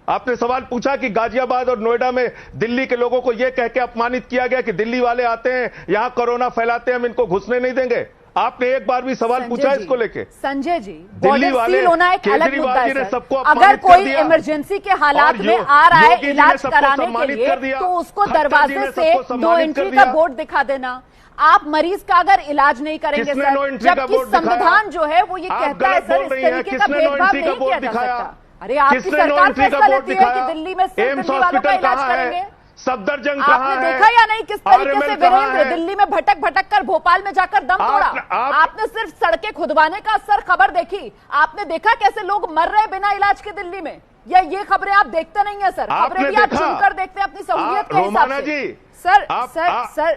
H: आपने सवाल पूछा कि गाजियाबाद और नोएडा में दिल्ली के लोगों को यह कह के अपमानित किया गया कि दिल्ली वाले आते हैं यहां कोरोना फैलाते हैं, हम इनको घुसने नहीं देंगे? आपने एक बार भी सवाल पूछा इसको लेके?
B: संजय जी,
H: दिल्ली वाले
B: होना एक अलग मुद्दा है सर।
H: सबको
B: अगर कोई इमरजेंसी के हालात में आ रहा है इलाज कराने के लिए, तो उसको दरवाजे से नो एंट्री का बोर्ड दिखा देना। आप मरीज का अगर इलाज नहीं करेंगे सर, जबकि संविधान जो है वो ये कहता है सर इस तरीके का भेदभाव नहीं किया जा सकता। अरे आपकी सरकार फैसला लेती है कि दिल्ली में सिर्फ दिल्ली वालों का इलाज करेंगे।
H: सफदरजंग
B: आपने देखा या नहीं किस तरीके से वीरेंद्र दिल्ली में भटक भटक कर भोपाल में जाकर दम तोड़ा? आपने सिर्फ सड़कें खुदवाने का सर खबर देखी, आपने देखा कैसे लोग मर रहे बिना इलाज के दिल्ली में? या ये खबरें आप देखते नहीं है सर? खबरें भी आप चुनकर देखते हैं अपनी सहूलियत के हिसाब से।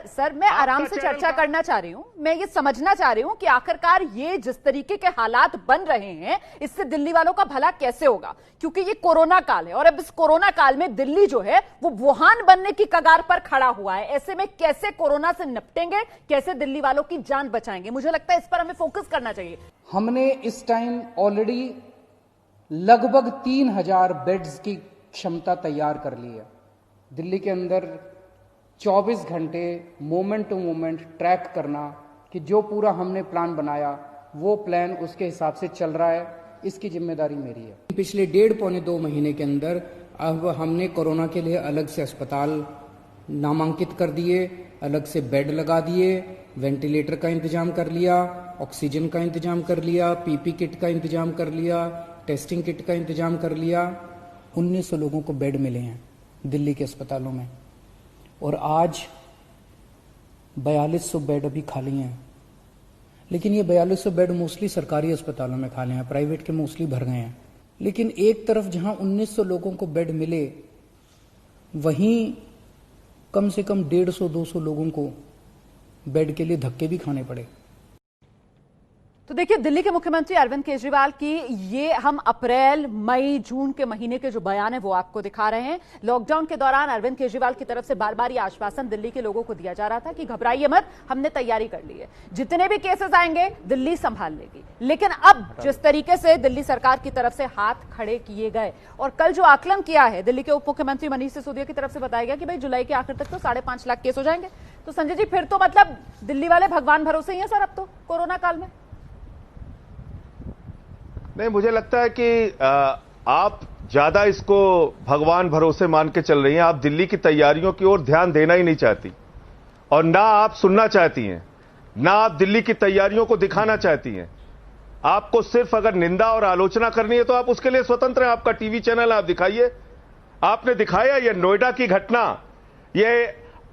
B: सर मैं आराम से चर्चा करना चाह रही हूं। मैं ये समझना चाह रही हूं कि आखिरकार ये जिस तरीके के हालात बन रहे हैं इससे दिल्ली वालों का भला कैसे होगा? क्योंकि ये कोरोना काल है और अब इस कोरोना काल में दिल्ली जो है वो वुहान बनने की कगार पर खड़ा हुआ है। ऐसे में कैसे कोरोना से निपटेंगे, कैसे दिल्ली वालों की जान बचाएंगे? मुझे लगता है इस पर हमें फोकस करना चाहिए।
C: हमने इस टाइम ऑलरेडी लगभग 3,000 बेड्स की क्षमता तैयार कर ली है। दिल्ली के अंदर 24 घंटे मोमेंट टू मोमेंट ट्रैक करना कि जो पूरा हमने प्लान बनाया वो प्लान उसके हिसाब से चल रहा है, इसकी जिम्मेदारी मेरी है। पिछले 1.5-2 महीने के अंदर अब हमने कोरोना के लिए अलग से अस्पताल नामांकित कर दिए, अलग से बेड लगा दिए, वेंटिलेटर का इंतजाम कर लिया, ऑक्सीजन का इंतजाम कर लिया, पीपी किट का इंतजाम कर लिया, टेस्टिंग किट का इंतजाम कर लिया। 1900 लोगों को बेड मिले हैं दिल्ली के अस्पतालों में और आज 4200 बेड अभी खाली हैं। लेकिन ये 4200 बेड मोस्टली सरकारी अस्पतालों में खाली हैं, प्राइवेट के मोस्टली भर गए हैं। लेकिन एक तरफ जहां 1900 लोगों को बेड मिले, वहीं कम से कम 150-200 लोगों को बेड के लिए धक्के भी खाने पड़े।
B: तो देखिए, दिल्ली के मुख्यमंत्री अरविंद केजरीवाल की ये हम अप्रैल, मई, जून के महीने के जो बयान है वो आपको दिखा रहे हैं। लॉकडाउन के दौरान अरविंद केजरीवाल की तरफ से बार बार ये आश्वासन दिल्ली के लोगों को दिया जा रहा था कि घबराइए मत, हमने तैयारी कर ली है, जितने भी केसेस आएंगे दिल्ली संभाल लेगी। लेकिन अब जिस तरीके से दिल्ली सरकार की तरफ से हाथ खड़े किए गए और कल जो आकलन किया है दिल्ली के उप मुख्यमंत्री मनीष सिसोदिया की तरफ से बताया गया कि भाई जुलाई के आखिर तक तो 5.5 लाख केस हो जाएंगे। तो संजय जी, फिर तो मतलब दिल्ली वाले भगवान भरोसे ही है सर अब तो कोरोना काल में?
H: नहीं, मुझे लगता है कि आप ज्यादा इसको भगवान भरोसे मान के चल रही हैं। आप दिल्ली की तैयारियों की ओर ध्यान देना ही नहीं चाहती और ना आप सुनना चाहती हैं, ना आप दिल्ली की तैयारियों को दिखाना चाहती हैं। आपको सिर्फ अगर निंदा और आलोचना करनी है तो आप उसके लिए स्वतंत्र हैं, आपका टीवी चैनल, आप दिखाइए। आपने दिखाया ये नोएडा की घटना, ये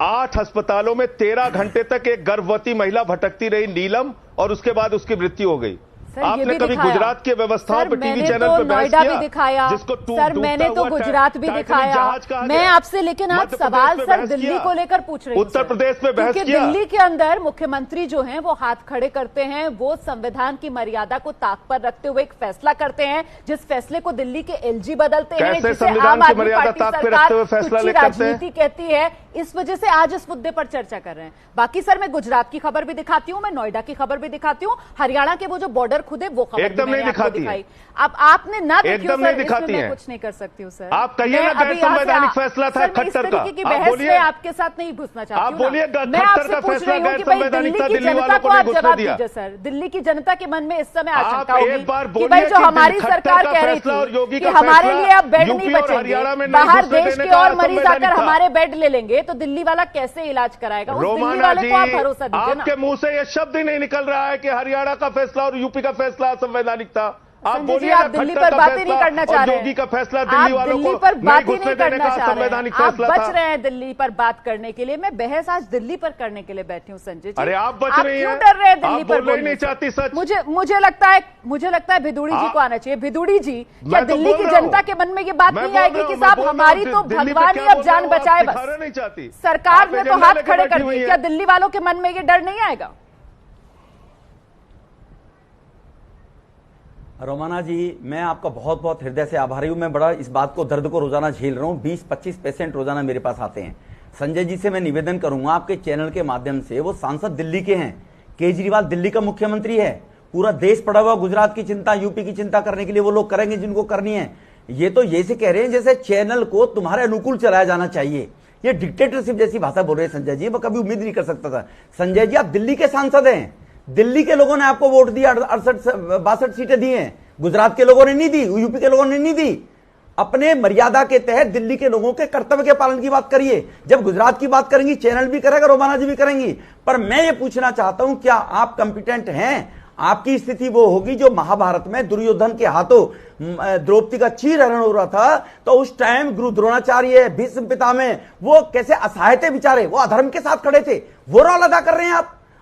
H: 8 अस्पतालों में 13 घंटे तक एक गर्भवती महिला भटकती रही, नीलम, और उसके बाद उसकी मृत्यु हो गई।
B: सर, ये
H: आपने
B: भी
H: कभी
B: दिखाया।
H: गुजरात की व्यवस्थाओं
B: सर,
H: पर टीवी
B: मैंने
H: चैनल
B: तो
H: पे बहस
B: नोएडा
H: किया,
B: भी दिखाया,
H: जिसको
B: सर मैंने तो गुजरात भी दिखाया। मैं आपसे लेकिन आज सवाल सर दिल्ली को लेकर पूछ रही हूँ।
H: उत्तर प्रदेश में बहस
B: क्योंकि
H: किया।
B: दिल्ली के अंदर मुख्यमंत्री जो हैं वो हाथ खड़े करते हैं, वो संविधान की मर्यादा को ताक पर रखते हुए एक फैसला करते हैं, जिस फैसले को दिल्ली के एलजी बदलते हैं, जिसे आम आदमी पार्टी सरकार तुच्छ राजनीति कहती है। इस वजह से आज इस मुद्दे पर चर्चा कर रहे हैं। बाकी सर मैं गुजरात की खबर भी दिखाती हूँ, मैं नोएडा की खबर भी दिखाती हूँ, हरियाणा के वो जो बॉर्डर खुदे वो खबर
H: एकदम नहीं दिखाती है।
B: अब आपने ना देखी
H: एकदम
B: सर,
H: नहीं दिखाती
B: इसमें मैं
H: है।
B: कुछ नहीं कर सकती हूँ सर।
H: आप कहिए ना गैर संवैधानिक फैसला था खट्टर का।
B: की बहस में आपके साथ नहीं घुसना चाहती
H: आप
B: हूँ।
H: बोलिए
B: मैं आपसे पूछ रही हूँ कि भाई दिल्ली की जनता को आप जवाब दीजिए सर। दिल्ली की जनता के मन में इस समय आशंका होगी कि भाई जो हमारी सरकार कह रही थी कि हमारे लिए अब बेड नहीं बचेंगे, बाहर देश के और मरीज आकर हमारे बेड ले लेंगे, तो दिल्ली वाला कैसे इलाज कराएगा? उस दिल्ली वाले को आप भरोसा दीजिए ना।
H: आपके मुंह से यह शब्द ही नहीं निकल रहा है कि हरियाणा का फैसला और यूपी का फैसला असंवैधानिक था। आप बोलिए
B: आप दिल्ली पर बात ही नहीं करना चाह रहे हैं।
H: योगी का फैसला दिल्ली वालों को
B: पर बात ही
H: नहीं
B: नहीं करना चाह रहे हैं। आप
H: फैसला
B: बच
H: था।
B: रहे हैं दिल्ली पर बात करने के लिए। मैं बहस आज दिल्ली पर करने के लिए बैठी हूँ संजय जी।
H: अरे आप बच रही हैं,
B: क्यों डर रहे हैं दिल्ली
H: आप
B: पर
H: बोलना ही
B: बोलने
H: नहीं
B: से?
H: चाहती सच।
B: मुझे लगता है भिदुड़ी जी को आना चाहिए। भिदुड़ी जी, क्या
H: मैं तो
B: दिल्ली
H: बोल
B: की
H: रहा हूं।
B: जनता के मन में ये बात
H: मैं
B: नहीं
H: बोल
B: आएगी
H: रहा
B: कि
H: हूं,
B: साहब
H: मैं बोल
B: हमारी
H: रहा
B: तो
H: हूं, दिल्ली पे
B: भगवान
H: क्या
B: ही अब
H: बोल
B: जान
H: रहा हूं,
B: बचाए
H: आप
B: बस।
H: दिखाना नहीं चाहती।
B: सरकार
H: आप
B: ने तो
H: एजेंडा
B: हाथ
H: लेके
B: खड़े
H: बैठी
B: कर
H: हुई
B: दिए,
H: है।
B: क्या दिल्ली वालों के मन में ये डर नहीं आएगा?
I: रोमाना जी, मैं आपका बहुत बहुत हृदय से आभारी हूं। मैं बड़ा इस बात को, दर्द को रोजाना झेल रहा हूं। 20-25 पेशेंट रोजाना मेरे पास आते हैं। संजय जी से मैं निवेदन करूंगा आपके चैनल के माध्यम से, वो सांसद दिल्ली के हैं, केजरीवाल दिल्ली का मुख्यमंत्री है, पूरा देश पड़ा हुआ गुजरात की चिंता, यूपी की चिंता करने के लिए वो लोग करेंगे जिनको करनी है। ये तो ये से कह रहे हैं जैसे चैनल को तुम्हारे अनुकूल चलाया जाना चाहिए। ये डिक्टेटरशिप जैसी भाषा बोल रहे हैं संजय जी, मैं कभी उम्मीद नहीं कर सकता था। संजय जी, आप दिल्ली के सांसद हैं, दिल्ली के लोगों ने आपको वोट दिया, 68-62 सीटें दी हैं, गुजरात के लोगों ने नहीं दी, यूपी के लोगों ने नहीं दी। अपने मर्यादा के तहत दिल्ली के लोगों के कर्तव्य के पालन की बात करिए। जब गुजरात की बात करेंगी, चैनल भी करेगा, रोमाना जी भी करेंगी। पर मैं ये पूछना चाहता हूं, क्या आप कंपिटेंट हैं? आपकी स्थिति वो होगी जो महाभारत में दुर्योधन के हाथों द्रौपदी का चीरहरण हो रहा था, तो उस टाइम गुरु द्रोणाचार्य, भीष्म पितामह, वो कैसे असहाय थे बेचारे, वो अधर्म के साथ खड़े थे, वो रोल अदा कर रहे हैं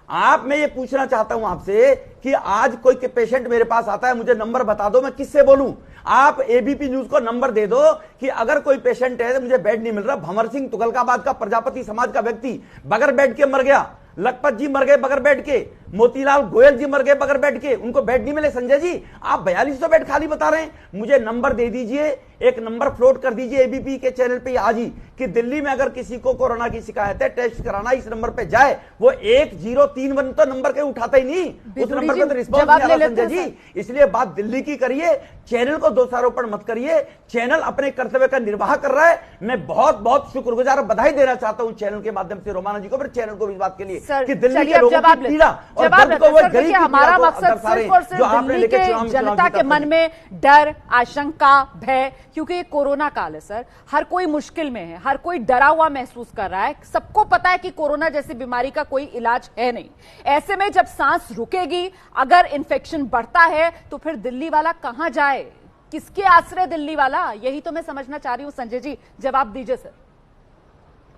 I: आप। मैं ये पूछना चाहता हूं आपसे कि आज कोई पेशेंट मेरे पास आता है, मुझे नंबर बता दो, मैं किससे बोलूं? आप एबीपी न्यूज को नंबर दे दो कि अगर कोई पेशेंट है, मुझे बेड नहीं मिल रहा, भंवर सिंह तुगलकाबाद का प्रजापति समाज का व्यक्ति बगैर बेड के मर गया, लखपत जी मर गए बगैर बेड के, मोतीलाल गोयल जी मर गए बगैर बेड के, उनको बेड नहीं मिले। संजय जी, आप 4200 बेड खाली बता रहे हैं। मुझे नंबर दे दीजिए, एक नंबर फ्लोट कर दीजिए एबीपी के चैनल पे आज ही, कि दिल्ली में अगर किसी को कोरोना की शिकायत है, टेस्ट कराना, इस नंबर पे जाए। वो 1031 तो नंबर के उठाता ही नहीं, उस नंबर पे तो रिस्पॉन्स नहीं आ रहा संजय जी। इसलिए बात दिल्ली की करिए, चैनल को दोषारोपण मत करिए। चैनल अपने कर्तव्य का निर्वाह कर रहा है। मैं बहुत बहुत शुक्रगुजार, बधाई देना चाहता हूं चैनल के माध्यम से रोमाना जी को, फिर चैनल को इस बात के लिए कि दिल्ली के लोगों की पीड़ा और दर्द को, वो गरीब की
B: हमारा
I: पीड़ा को
B: मकसद सिर्फ और सिर्फ दिल्ली के जनता के मन में डर, आशंका, भय, क्योंकि ये कोरोना काल है सर, हर कोई मुश्किल में है, हर कोई डरा हुआ महसूस कर रहा है। सबको पता है कि कोरोना जैसी बीमारी का कोई इलाज है नहीं। ऐसे में जब सांस रुकेगी, अगर इन्फेक्शन बढ़ता है, तो फिर दिल्ली वाला कहां जाए, किसके आश्रय दिल्ली वाला? यही तो मैं समझना चाह रही हूं संजय जी, जवाब दीजिए सर।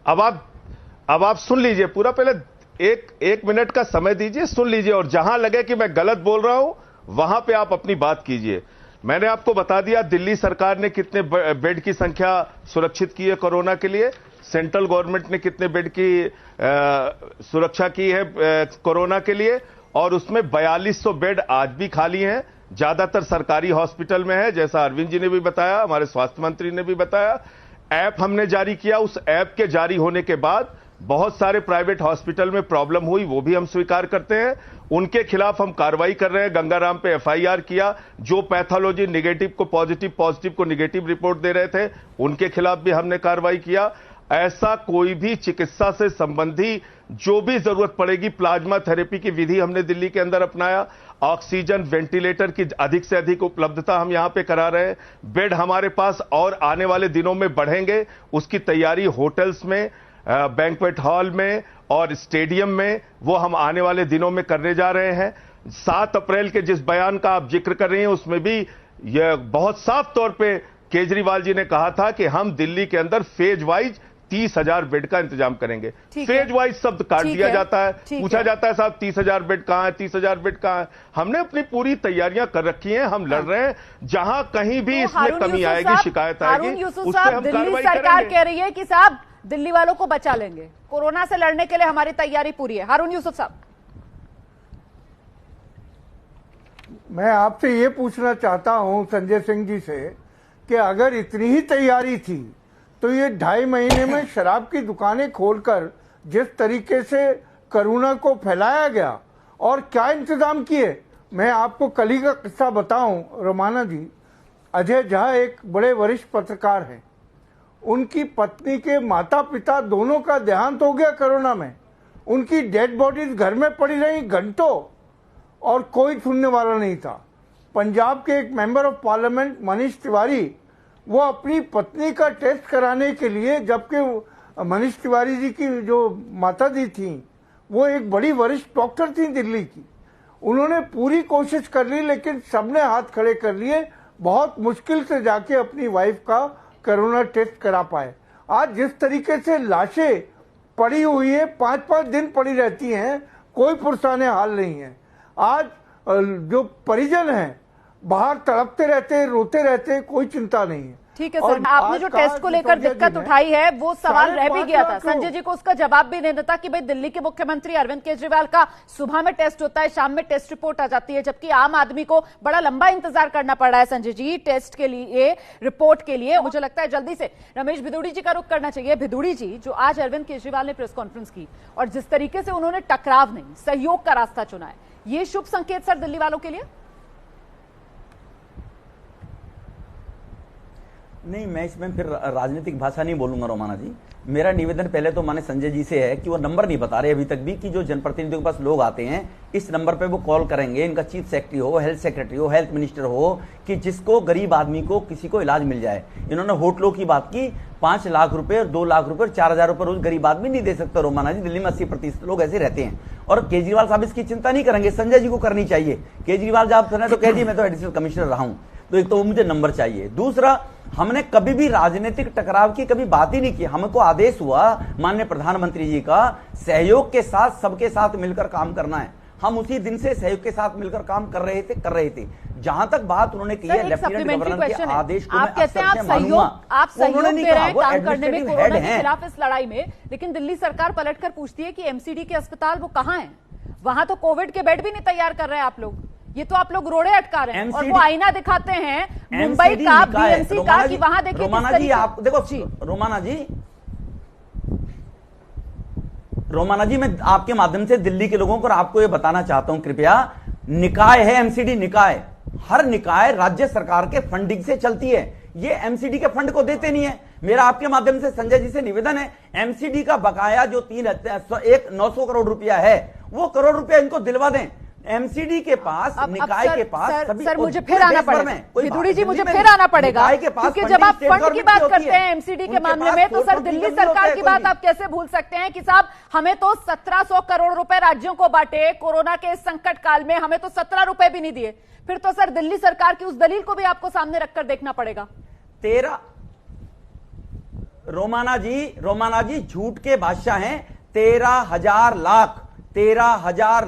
H: अब आप सुन लीजिए पूरा, पहले एक मिनट का समय दीजिए, सुन लीजिए, और जहां लगे कि मैं गलत बोल रहा हूं वहां पे आप अपनी बात कीजिए। मैंने आपको बता दिया दिल्ली सरकार ने कितने बेड की संख्या सुरक्षित की है कोरोना के लिए, सेंट्रल गवर्नमेंट ने कितने बेड की सुरक्षा की है कोरोना के लिए, और उसमें 4200 बेड आज भी खाली हैं। ज्यादातर सरकारी हॉस्पिटल में है, जैसा अरविंद जी ने भी बताया, हमारे स्वास्थ्य मंत्री ने भी बताया। ऐप हमने जारी किया, उस ऐप के जारी होने के बाद बहुत सारे प्राइवेट हॉस्पिटल में प्रॉब्लम हुई, वो भी हम स्वीकार करते हैं, उनके खिलाफ हम कार्रवाई कर रहे हैं। गंगाराम पे एफआईआर किया, जो पैथोलॉजी नेगेटिव को पॉजिटिव, पॉजिटिव को नेगेटिव रिपोर्ट दे रहे थे, उनके खिलाफ भी हमने कार्रवाई किया। ऐसा कोई भी चिकित्सा से संबंधी जो भी जरूरत पड़ेगी, प्लाज्मा थेरेपी की विधि हमने दिल्ली के अंदर अपनाया, ऑक्सीजन, वेंटिलेटर की अधिक से अधिक उपलब्धता हम यहां पे करा रहे हैं। बेड हमारे पास और आने वाले दिनों में बढ़ेंगे, उसकी तैयारी होटल्स में, बैंक्वेट हॉल में और स्टेडियम में, वो हम आने वाले दिनों में करने जा रहे हैं। 7 अप्रैल के जिस बयान का आप जिक्र कर रही हैं, उसमें भी यह बहुत साफ तौर पे केजरीवाल जी ने कहा था कि हम दिल्ली के अंदर फेज वाइज 30,000 बेड का इंतजाम करेंगे।
B: ठीक है।
H: फेज वाइज शब्द काट
B: ठीक
H: दिया
B: है।
H: जाता है,
B: ठीक
H: पूछा
B: है।
H: जाता है साहब 30,000 बेड कहां है, 30,000 बेड कहां है। हमने अपनी पूरी तैयारियां कर रखी हैं, हम लड़ रहे हैं। जहां कहीं भी
B: तो
H: इसमें
B: हारून
H: कमी
B: यूसुफ
H: आएगी,
B: साहब-
H: शिकायत
B: हारून
H: आएगी,
B: यूसुफ
H: उस पर
B: साहब,
H: हम
B: दिल्ली
H: कार्रवाई
B: सरकार
H: करेंगे।
B: कह रही है कि साहब दिल्ली वालों को बचा लेंगे, कोरोना से लड़ने के लिए हमारी तैयारी पूरी है। हारून यूसुफ साहब,
J: मैं आपसे ये पूछना चाहता हूं संजय सिंह जी से कि अगर इतनी ही तैयारी थी तो ये 2.5 महीने में शराब की दुकानें खोलकर जिस तरीके से कोरोना को फैलाया गया और क्या इंतजाम किए। मैं आपको कल ही का किस्सा बताऊं, रोमाना जी, अजय झा एक बड़े वरिष्ठ पत्रकार हैं, उनकी पत्नी के माता पिता दोनों का देहांत हो गया कोरोना में, उनकी डेड बॉडीज घर में पड़ी रही घंटों और कोई सुनने वाला नहीं था। पंजाब के एक member of parliament Manish Tiwari, वो अपनी पत्नी का टेस्ट कराने के लिए, जबकि मनीष तिवारी जी की जो माता जी थी वो एक बड़ी वरिष्ठ डॉक्टर थी दिल्ली की, उन्होंने पूरी कोशिश कर ली लेकिन सबने हाथ खड़े कर लिए, बहुत मुश्किल से जाके अपनी वाइफ का कोरोना टेस्ट करा पाए। आज जिस तरीके से लाशें पड़ी हुई है, 5-5 दिन पड़ी रहती हैं, कोई पुरसाने हाल नहीं है। आज जो परिजन हैं बाहर तड़पते रहते हैं, रोते रहते हैं, कोई चिंता नहीं है।
B: ठीक है सर, आपने जो टेस्ट को लेकर दिक्कत उठाई है वो सवाल रह भी गया था, संजय जी को उसका जवाब भी देना था कि भाई दिल्ली के मुख्यमंत्री अरविंद केजरीवाल का सुबह में टेस्ट होता है, शाम में टेस्ट रिपोर्ट आ जाती है, जबकि आम आदमी को बड़ा लंबा इंतजार करना पड़ रहा है संजय जी टेस्ट के लिए, रिपोर्ट के लिए। मुझे लगता है जल्दी से रमेश भिदुड़ी जी का रुख करना चाहिए। भिदुड़ी जी, जो आज अरविंद केजरीवाल ने प्रेस कॉन्फ्रेंस की और जिस तरीके से उन्होंने टकराव नहीं, सहयोग का रास्ता चुना है, ये शुभ संकेत सर दिल्ली वालों के लिए?
I: नहीं, मैं इसमें फिर राजनीतिक भाषा नहीं बोलूंगा रोमाना जी। मेरा निवेदन पहले तो माने संजय जी से है कि वो नंबर नहीं बता रहे अभी तक भी कि जो जनप्रतिनिधियों के पास लोग आते हैं इस नंबर पे वो कॉल करेंगे, इनका चीफ सेक्रेटरी हो, हेल्थ सेक्रेटरी हो, हेल्थ मिनिस्टर हो, कि जिसको गरीब आदमी को किसी को इलाज मिल जाए। इन्होंने होटलों की बात की, 5 लाख रुपए और 2 लाख रुपए और 4,000 रुपए रोज गरीब आदमी नहीं दे सकता रोमाना जी। दिल्ली में 80% लोग ऐसे रहते हैं और केजरीवाल साहब इसकी चिंता नहीं करेंगे, संजय जी को करनी चाहिए। केजरीवाल साहब सुने तो कह दिए मैं तो एडिशनल कमिश्नर रहा हूं, तो एक तो वो मुझे नंबर चाहिए। दूसरा, हमने कभी भी राजनीतिक टकराव की कभी बात ही नहीं की। हमको आदेश हुआ माननीय प्रधानमंत्री जी का सहयोग के साथ सबके साथ मिलकर काम करना है। हम उसी दिन से सहयोग के साथ मिलकर काम कर रहे थे। जहां तक बात उन्होंने की है लेफ्टिनेंट गवर्नर के आदेश को,
B: आप कहते हैं आप सहयोग दे रहे हैं काम करने में कोरोना के खिलाफ इस लड़ाई में, लेकिन दिल्ली सरकार पलटकर पूछती है कि एमसीडी के अस्पताल वो कहां है? वहां तो कोविड के बेड भी नहीं तैयार कर रहे हैं आप लोग। ये तो आप लोग रोड़े अटका रहे हैं और वो आईना दिखाते हैं मुंबई का, बीएमसी का, कि वहां देखिए।
I: रोमाना जी, आप देखो रोमाना जी, मैं आपके माध्यम से दिल्ली के लोगों को और आपको ये बताना चाहता हूं, कृपया, निकाय है एमसीडी निकाय, हर निकाय राज्य सरकार के फंडिंग से चलती है, ये एमसीडी के फंड को देते नहीं है। मेरा आपके माध्यम से संजय जी से निवेदन है, एमसीडी का बकाया जो 900 करोड़ रुपया है, वो करोड़ रुपया इनको दिलवा दें। एमसीडी के पास, निकाय के पास,
B: सर मुझे फिर आना पड़ेगा, भिदुड़ी जी मुझे फिर आना पड़ेगा, क्योंकि जब आप फंड की बात करते हैं एमसीडी के मामले में, तो सर दिल्ली सरकार की बात आप कैसे भूल सकते हैं कि साहब हमें तो 1700 करोड़ रुपए राज्यों को बांटे कोरोना के इस संकट काल में, हमें तो 17 रुपए भी नहीं दिए। फिर तो सर दिल्ली सरकार की उस दलील को भी आपको सामने रखकर देखना पड़ेगा।
I: रोमाना जी झूठ के बादशाह हैं। 13,000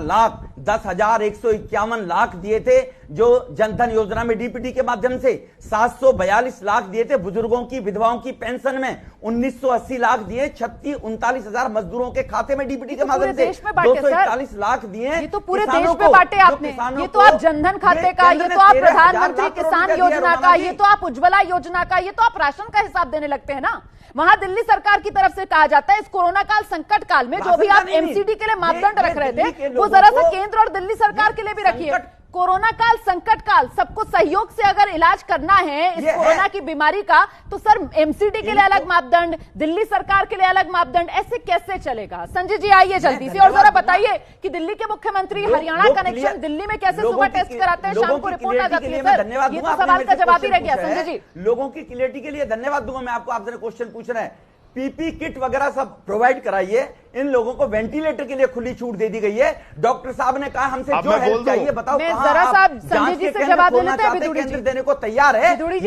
I: लाख 10,151 लाख दिए थे जो जनधन योजना में डीपीटी के माध्यम से, 742 लाख दिए थे बुजुर्गों की, विधवाओं की पेंशन में, 1980 लाख दिए 39,000 मजदूरों के खाते में डीपीटी के माध्यम से, 241 लाख दिए।
B: ये तो पूरे देश में बांटे आपने। ये तो आप जनधन खाते का, ये तो आप प्रधानमंत्री किसान योजना का, ये तो आप उज्ज्वला योजना का, ये तो आप राशन का हिसाब देने लगते हैं ना। वहां दिल्ली सरकार की तरफ से कहा जाता है इस कोरोना काल संकट काल में जो भी आप एमसीडी के लिए मापदंड रख रहे थे, वो जरा सा केंद्र और दिल्ली सरकार के लिए भी रखिए। कोरोना काल, संकट काल, सबको सहयोग से अगर इलाज करना है इस कोरोना की बीमारी का, तो सर एमसीडी के लिए अलग मापदंड, दिल्ली सरकार के लिए अलग मापदंड, ऐसे कैसे चलेगा? संजय जी आइए जल्दी से और जरा बताइए कि दिल्ली के मुख्यमंत्री हरियाणा कनेक्शन दिल्ली में कैसे सुबह टेस्ट कराते हैं, शाम को रिपोर्ट आ जाती है। सर ये तो सवाल का जवाब ही रह गया। संजय जी,
I: लोगों की क्लियरिटी के लिए धन्यवाद दूंगा। मैं आपसे क्वेश्चन पूछ रहा है, पीपी किट वगैरह सब प्रोवाइड कराइए। इन लोगों को वेंटिलेटर के लिए खुली छूट दे दी गई है। डॉक्टर साहब ने कहा हमसे जो हेल्प चाहिए बताओ,
B: जरा साहब संजय जी से जवाब दे लेते हैं।
I: केंद्र देने को तैयार है।
H: रमेश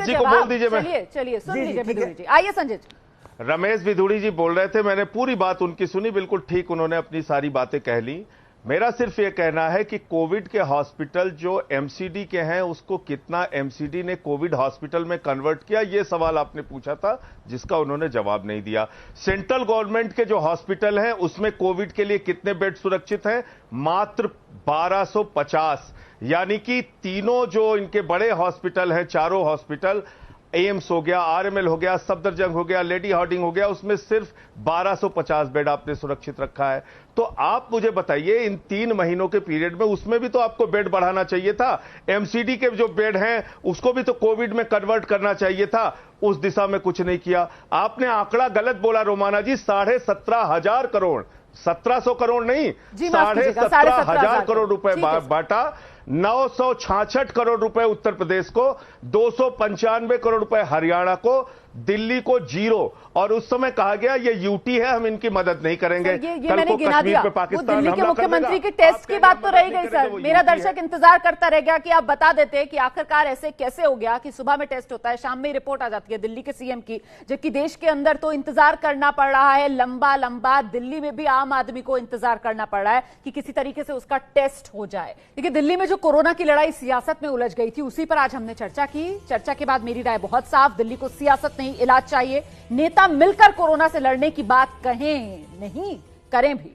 H: जी को बोल दीजिए।
B: चलिए सुन लीजिए भिदुड़ी जी, आइए संजय जी।
H: रमेश विधुड़ी जी बोल रहे थे, मैंने पूरी बात उनकी सुनी, बिल्कुल ठीक उन्होंने अपनी सारी बातें कह ली। मेरा सिर्फ ये कहना है कि कोविड के हॉस्पिटल जो एमसीडी के हैं उसको कितना एमसीडी ने कोविड हॉस्पिटल में कन्वर्ट किया, ये सवाल आपने पूछा था जिसका उन्होंने जवाब नहीं दिया। सेंट्रल गवर्नमेंट के जो हॉस्पिटल हैं उसमें कोविड के लिए कितने बेड सुरक्षित हैं? मात्र 1250। यानी कि तीनों जो इनके बड़े हॉस्पिटल हैं, चारों हॉस्पिटल, एम्स हो गया, आरएमएल हो गया, सफदरजंग हो गया, लेडी हार्डिंग हो गया, उसमें सिर्फ 1250 बेड आपने सुरक्षित रखा है। तो आप मुझे बताइए इन 3 महीनों के पीरियड में उसमें भी तो आपको बेड बढ़ाना चाहिए था। एमसीडी के जो बेड हैं उसको भी तो कोविड में कन्वर्ट करना चाहिए था, उस दिशा में कुछ नहीं किया। आपने आंकड़ा गलत बोला रोमाना जी, 17,500 करोड़, 1700 करोड़ नहीं, 17,500 करोड़ रुपए बांटा। 966 करोड़ रुपए उत्तर प्रदेश को, 295 करोड़ रुपए हरियाणा को, दिल्ली को 0। और उस समय कहा गया ये यूटी है, हम इनकी मदद नहीं करेंगे।
B: ये मैंने गिना दिया। वो दिल्ली के मुख्यमंत्री के टेस्ट की बात तो रह गई सर। मेरा दर्शक इंतजार करता रह गया कि आप बता देते कि आखिरकार ऐसे कैसे हो गया कि सुबह में टेस्ट होता है, शाम में रिपोर्ट आ जाती है दिल्ली के सीएम की, जबकि देश के अंदर तो इंतजार करना पड़ रहा है लंबा लंबा। दिल्ली में भी आम आदमी को इंतजार करना पड़ रहा है कि किसी तरीके से उसका टेस्ट हो जाए। देखिए, दिल्ली में जो कोरोना की लड़ाई सियासत में उलझ गई थी, उसी पर आज हमने चर्चा की। चर्चा के बाद मेरी राय बहुत साफ, दिल्ली को सियासत नहीं इलाज चाहिए। नेता मिलकर कोरोना से लड़ने की बात कहें नहीं, करें भी।